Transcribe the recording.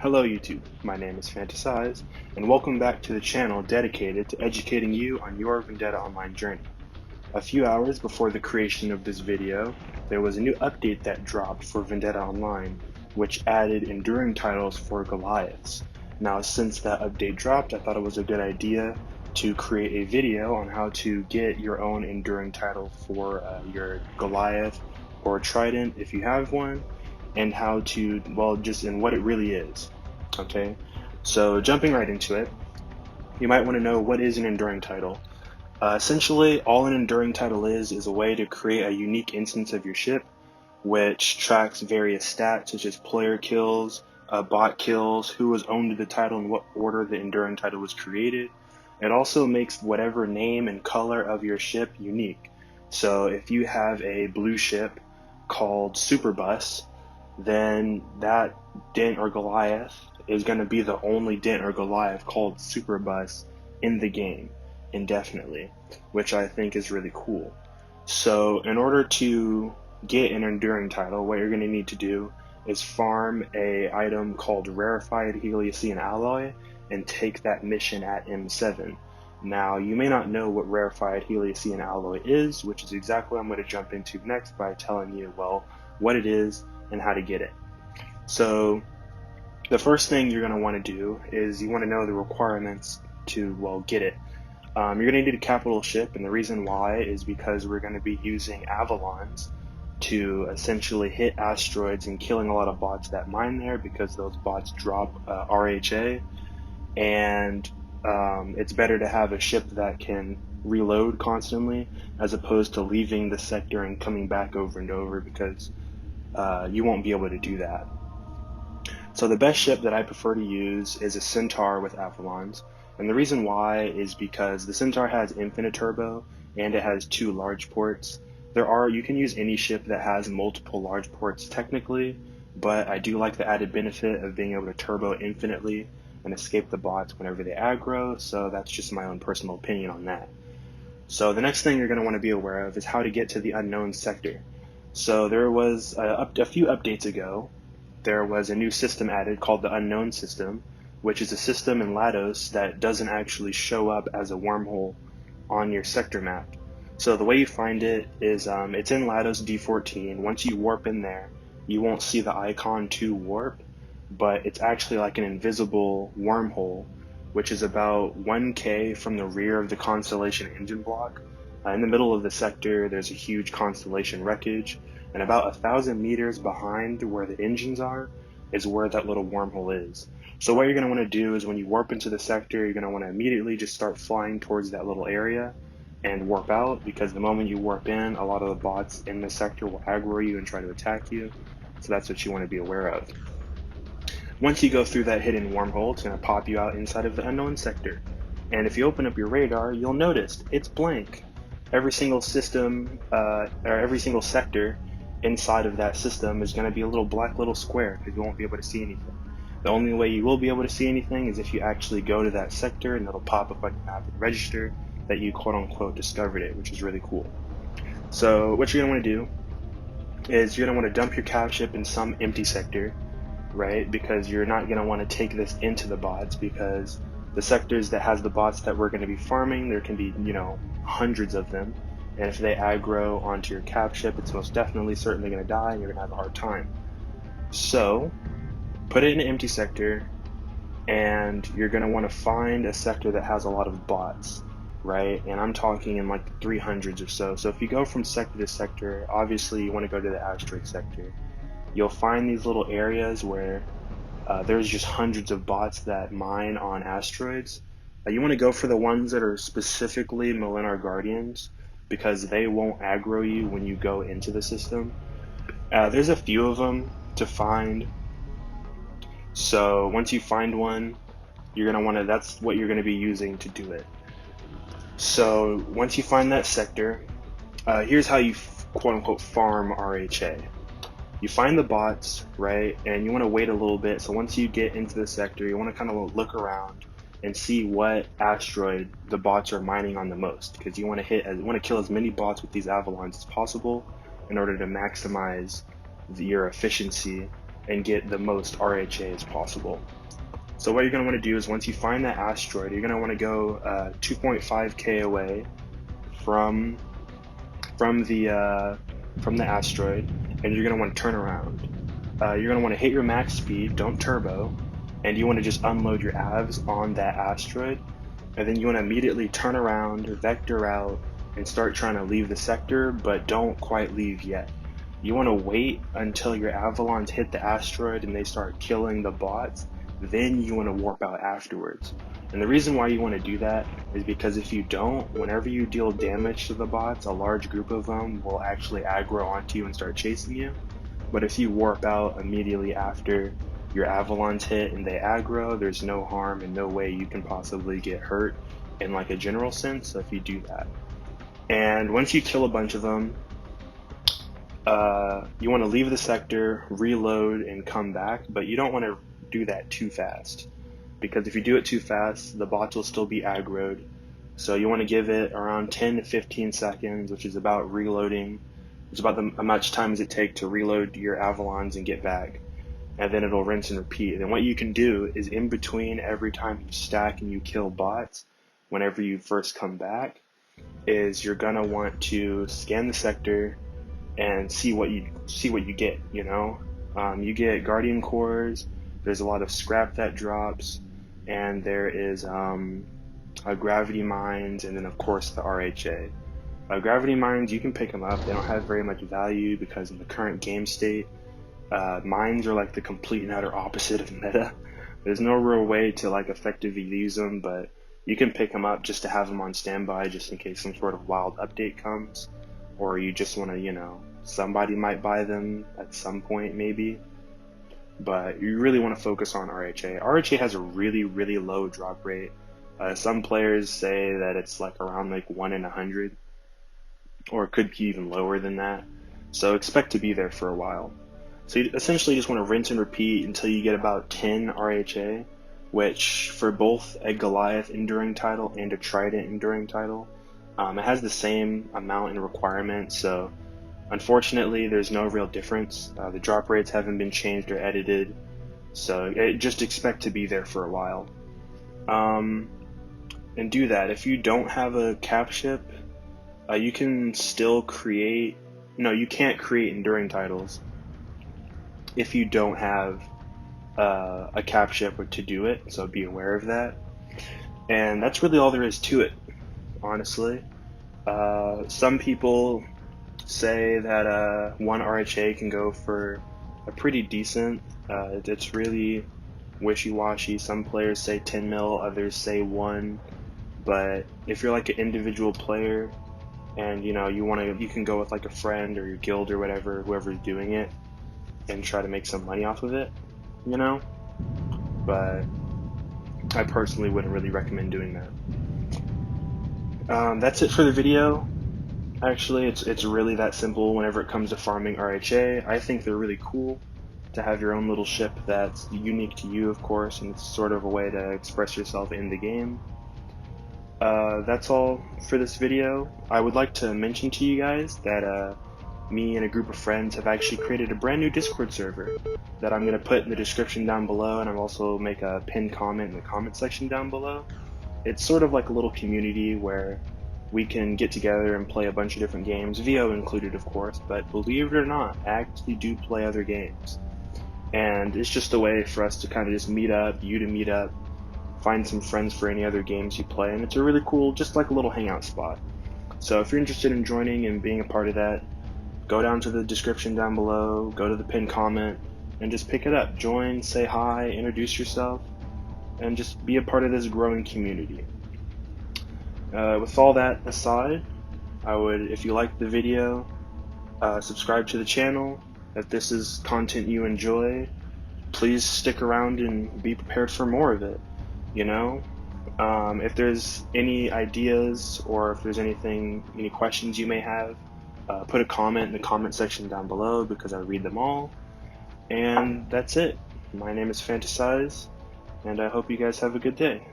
Hello YouTube, my name is Fantasize, and welcome back to the channel dedicated to educating you on your Vendetta Online journey. A few hours before the creation of this video, there was a new update that dropped for Vendetta Online, which added enduring titles for Goliaths. Now since that update dropped, I thought it was a good idea to create a video on how to get your own enduring title for your Goliath or Trident if you have one, and how to, well, just in what it really is. Okay, so jumping right into it, you might want to know what is an enduring title. Essentially, all an enduring title is a way to create a unique instance of your ship, which tracks various stats such as player kills, bot kills, who was owned the title, and what order the enduring title was created. It also makes whatever name and color of your ship unique. So if you have a blue ship called Superbus, then that Dent or Goliath is going to be the only Dent or Goliath called Superbus in the game indefinitely, which I think is really cool. So in order to get an enduring title, what you're going to need to do is farm a item called Rarefied Heliocene Alloy and take that mission at M7. Now, you may not know what Rarefied Heliocene Alloy is, which is exactly what I'm going to jump into next by telling you, well, what it is and how to get it. So the first thing you're going to want to do is you want to know the requirements to, well, get it. You're going to need a capital ship, and the reason why is because we're going to be using Avalons to essentially hit asteroids and killing a lot of bots that mine there, because those bots drop RHA, and it's better to have a ship that can reload constantly as opposed to leaving the sector and coming back over and over, because you won't be able to do that. So the best ship that I prefer to use is a Centaur with Avalons, and the reason why is because the Centaur has infinite turbo and it has 2 large ports. You can use any ship that has multiple large ports technically, but I do like the added benefit of being able to turbo infinitely and escape the bots whenever they aggro, so that's just my own personal opinion on that. So the next thing you're going to want to be aware of is how to get to the unknown sector. So there was a few updates ago, there was a new system added called the Unknown System, which is a system in Lados that doesn't actually show up as a wormhole on your sector map. So the way you find it is it's in Lados D14. Once you warp in there, you won't see the icon to warp, but it's actually like an invisible wormhole, which is about 1K from the rear of the Constellation engine block. In the middle of the sector, there's a huge Constellation wreckage, and about 1,000 meters behind where the engines are is where that little wormhole is. So what you're going to want to do is when you warp into the sector, you're going to want to immediately just start flying towards that little area and warp out, because the moment you warp in, a lot of the bots in the sector will aggro you and try to attack you. So that's what you want to be aware of. Once you go through that hidden wormhole, it's going to pop you out inside of the unknown sector. And if you open up your radar, you'll notice it's blank. Every single system, or every single sector inside of that system is going to be a little black little square, because you won't be able to see anything. The only way you will be able to see anything is if you actually go to that sector, and it'll pop up on your map and register that you quote-unquote discovered it, which is really cool. So what you're going to want to do is you're going to want to dump your cav ship in some empty sector, right? Because you're not going to want to take this into the bots, because the sectors that has the bots that we're going to be farming, there can be, hundreds of them, and if they aggro onto your cav ship, it's most definitely certainly going to die, and you're going to have a hard time. So put it in an empty sector, and you're going to want to find a sector that has a lot of bots, right? And I'm talking in like the 300s or so. So if you go from sector to sector, obviously you want to go to the asteroid sector. You'll find these little areas where there's just hundreds of bots that mine on asteroids. You want to go for the ones that are specifically Molinar Guardians, because they won't aggro you when you go into the system. There's a few of them to find. So once you find one, you're going to want to, that's what you're going to be using to do it. So once you find that sector, here's how you quote-unquote farm RHA. You find the bots, right, and you want to wait a little bit. So once you get into the sector, you want to kind of look around and see what asteroid the bots are mining on the most, because you want to kill as many bots with these Avalons as possible in order to maximize your efficiency and get the most RHA as possible. So what you're going to want to do is once you find that asteroid, you're going to want to go 2.5k away from the asteroid, and you're going to want to turn around. You're going to want to hit your max speed, don't turbo, and you want to just unload your avs on that asteroid, and then you want to immediately turn around, vector out, and start trying to leave the sector, but don't quite leave yet. You want to wait until your avalons hit the asteroid and they start killing the bots, then you want to warp out afterwards. And the reason why you want to do that is because if you don't, whenever you deal damage to the bots, a large group of them will actually aggro onto you and start chasing you. But if you warp out immediately after your avalons hit and they aggro, there's no harm and no way you can possibly get hurt in like a general sense if you do that. And once you kill a bunch of them, you want to leave the sector, reload, and come back, but you don't want to do that too fast, because if you do it too fast, the bots will still be aggroed. So you want to give it around 10 to 15 seconds, which is about reloading. It's about how much time does it take to reload your avalons and get back, and then it'll rinse and repeat. And what you can do is in between every time you stack and you kill bots, whenever you first come back, is you're gonna want to scan the sector and see what you get. You get guardian cores. There's a lot of scrap that drops, and there is gravity mines, and then of course the RHA. Gravity mines, you can pick them up. They don't have very much value because in the current game state, mines are like the complete and utter opposite of meta. There's no real way to like effectively use them, but you can pick them up just to have them on standby just in case some sort of wild update comes, or you just want to, somebody might buy them at some point maybe, but you really want to focus on RHA. RHA has a really, really low drop rate. Some players say that it's like around like 1 in 100, or it could be even lower than that. So expect to be there for a while. So you essentially just want to rinse and repeat until you get about 10 RHA, which for both a Goliath enduring title and a Trident enduring title, it has the same amount in requirement. So unfortunately, there's no real difference. The drop rates haven't been changed or edited, so just expect to be there for a while. And do that. If you don't have a cap ship, you can still create. No, you can't create enduring titles if you don't have a cap ship to do it, so be aware of that. And that's really all there is to it, honestly. Some people say that 1 RHA can go for a pretty decent. It's really wishy-washy. Some players say 10 mil, others say 1. But if you're like an individual player and you can go with like a friend or your guild or whatever, whoever's doing it, and try to make some money off of it, but I personally wouldn't really recommend doing that. That's it for the video. Actually, it's really that simple whenever it comes to farming RHA. I think they're really cool to have your own little ship that's unique to you, of course, and it's sort of a way to express yourself in the game. That's all for this video. I would like to mention to you guys that me and a group of friends have actually created a brand new Discord server that I'm going to put in the description down below, and I'll also make a pinned comment in the comment section down below. It's sort of like a little community where we can get together and play a bunch of different games, VO included of course, but believe it or not, I actually do play other games. And it's just a way for us to kind of just meet up, you to meet up, find some friends for any other games you play, and it's a really cool, just like a little hangout spot. So if you're interested in joining and being a part of that, go down to the description down below, go to the pinned comment, and just pick it up. Join, say hi, introduce yourself, and just be a part of this growing community. With all that aside, I would, if you liked the video, subscribe to the channel. If this is content you enjoy, please stick around and be prepared for more of it. If there's any ideas or if there's any questions you may have, put a comment in the comment section down below because I read them all. And that's it. My name is Fantasize, and I hope you guys have a good day.